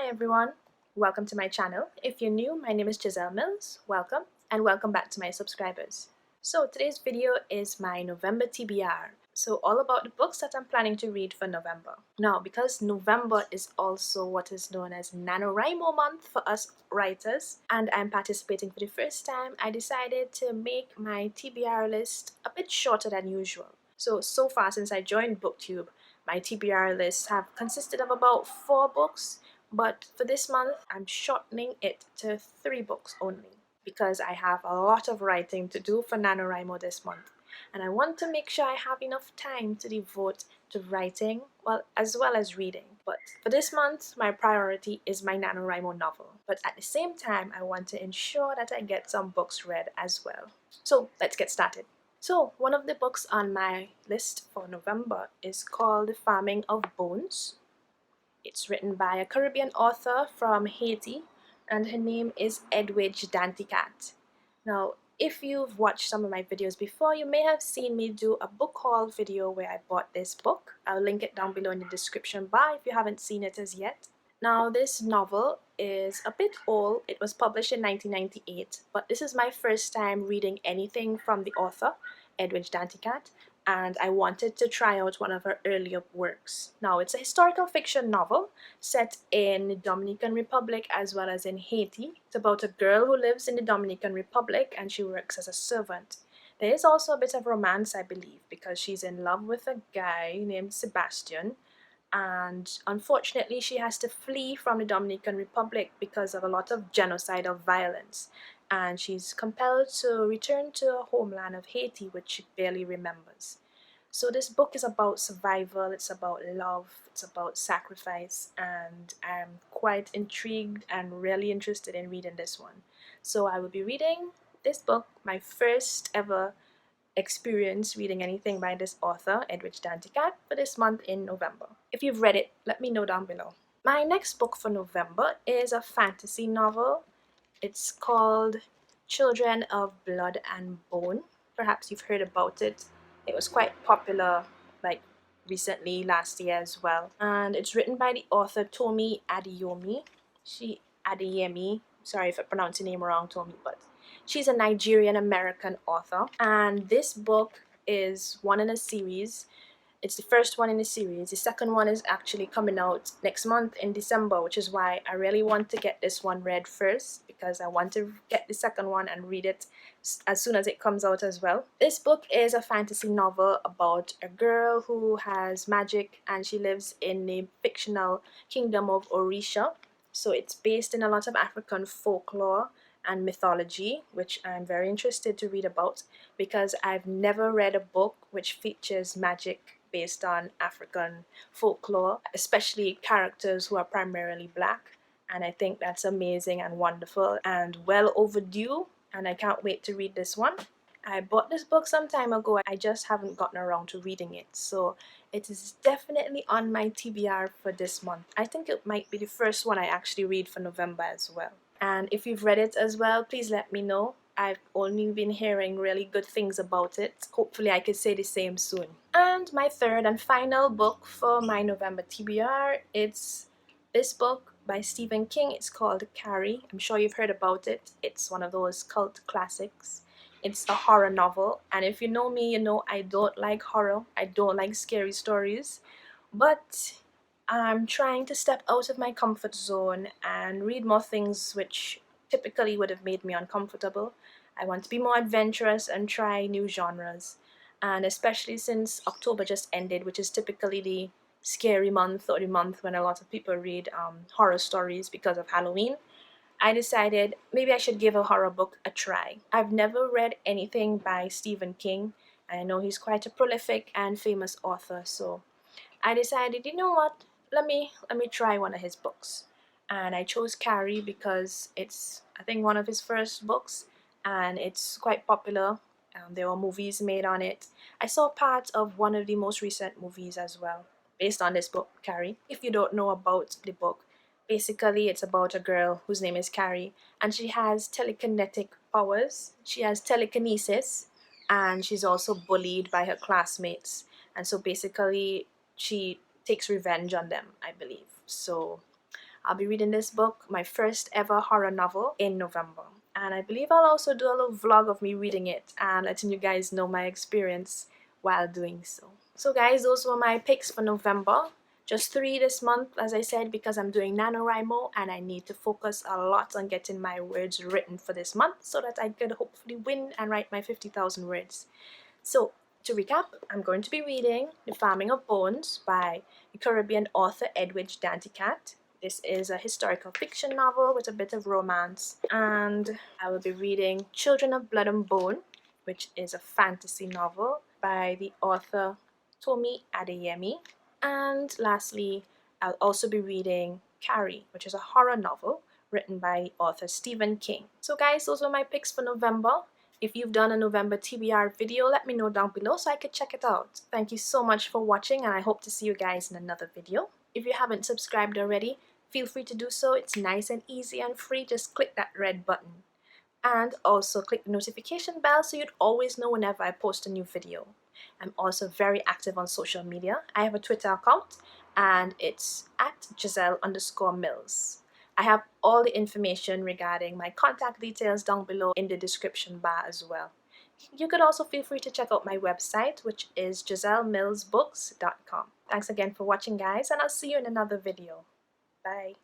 Hi everyone, welcome to my channel. If you're new, my name is Giselle Mills. Welcome and welcome back to my subscribers. So today's video is my November TBR. So all about the books that I'm planning to read for November. Now, because November is also what is known as NaNoWriMo month for us writers, and I'm participating for the first time, I decided to make my TBR list a bit shorter than usual. So far since I joined BookTube, my TBR lists have consisted of about 4 books, but for this month, I'm shortening it to 3 books only because I have a lot of writing to do for NaNoWriMo this month. And I want to make sure I have enough time to devote to writing, as well as reading. But for this month, my priority is my NaNoWriMo novel. But at the same time, I want to ensure that I get some books read as well. So let's get started. So one of the books on my list for November is called The Farming of Bones. It's written by a Caribbean author from Haiti, and her name is Edwidge Danticat. Now, if you've watched some of my videos before, you may have seen me do a book haul video where I bought this book. I'll link it down below in the description bar if you haven't seen it as yet. Now, this novel is a bit old. It was published in 1998, but this is my first time reading anything from the author, Edwidge Danticat, and I wanted to try out one of her earlier works. Now, it's a historical fiction novel set in the Dominican Republic as well as in Haiti. It's about a girl who lives in the Dominican Republic and she works as a servant. There is also a bit of romance, I believe, because she's in love with a guy named Sebastian, and unfortunately she has to flee from the Dominican Republic because of a lot of genocidal violence, and she's compelled to return to her homeland of Haiti, which she barely remembers. So this book is about survival, it's about love, it's about sacrifice, and I'm quite intrigued and really interested in reading this one. So I will be reading this book, my first ever experience reading anything by this author, Edwidge Danticat, for this month in November. If you've read it, let me know down below. My next book for November is a fantasy novel. It's called Children of Blood and Bone. Perhaps you've heard about it. It was quite popular like recently, last year as well. And it's written by the author Tomi Adeyemi. Adeyemi. Sorry if I pronounced the name wrong, Tomi, but she's a Nigerian American author. And this book is one in a series. It's the first one in the series. The second one is actually coming out next month in December, which is why I really want to get this one read first, because I want to get the second one and read it as soon as it comes out as well. This book is a fantasy novel about a girl who has magic and she lives in the fictional kingdom of Orisha. So it's based in a lot of African folklore and mythology, which I'm very interested to read about because I've never read a book which features magic based on African folklore, especially characters who are primarily black. And I think that's amazing and wonderful and well overdue, and I can't wait to read this one. I bought this book some time ago, I just haven't gotten around to reading it, so it is definitely on my TBR for this month. I think it might be the first one I actually read for November as well. And if you've read it as well, please let me know. I've only been hearing really good things about it. Hopefully I could say the same soon. And my third and final book for my November TBR, it's this book by Stephen King. It's called Carrie. I'm sure you've heard about it. It's one of those cult classics. It's a horror novel, and if you know me, you know I don't like horror. I don't like scary stories, but I'm trying to step out of my comfort zone and read more things which typically would have made me uncomfortable. I want to be more adventurous and try new genres, and especially since October just ended, which is typically the scary month or the month when a lot of people read horror stories because of Halloween, I decided maybe I should give a horror book a try. I've never read anything by Stephen King. I know he's quite a prolific and famous author, so I decided, you know what, let me try one of his books. And I chose Carrie because it's, I think, one of his first books, and it's quite popular. There were movies made on it. I saw part of one of the most recent movies as well, based on this book, Carrie. If you don't know about the book, basically it's about a girl whose name is Carrie, and she has telekinetic powers. She has telekinesis, and she's also bullied by her classmates. And so basically she takes revenge on them, I believe. So I'll be reading this book, my first ever horror novel, in November. And I believe I'll also do a little vlog of me reading it and letting you guys know my experience while doing so. So guys, those were my picks for November. Just 3 this month, as I said, because I'm doing NaNoWriMo and I need to focus a lot on getting my words written for this month so that I could hopefully win and write my 50,000 words. So, to recap, I'm going to be reading The Farming of Bones by the Caribbean author Edwidge Danticat. This is a historical fiction novel with a bit of romance. And I will be reading Children of Blood and Bone, which is a fantasy novel by the author Tomi Adeyemi. And lastly, I'll also be reading Carrie, which is a horror novel written by the author Stephen King. So guys, those were my picks for November. If you've done a November TBR video, let me know down below so I could check it out. Thank you so much for watching and I hope to see you guys in another video. If you haven't subscribed already, feel free to do so. It's nice and easy and free. Just click that red button. And also click the notification bell so you'd always know whenever I post a new video. I'm also very active on social media. I have a Twitter account and it's at Giselle_Mills. I have all the information regarding my contact details down below in the description bar as well. You could also feel free to check out my website, which is GiselleMillsBooks.com. Thanks again for watching guys, and I'll see you in another video. Bye.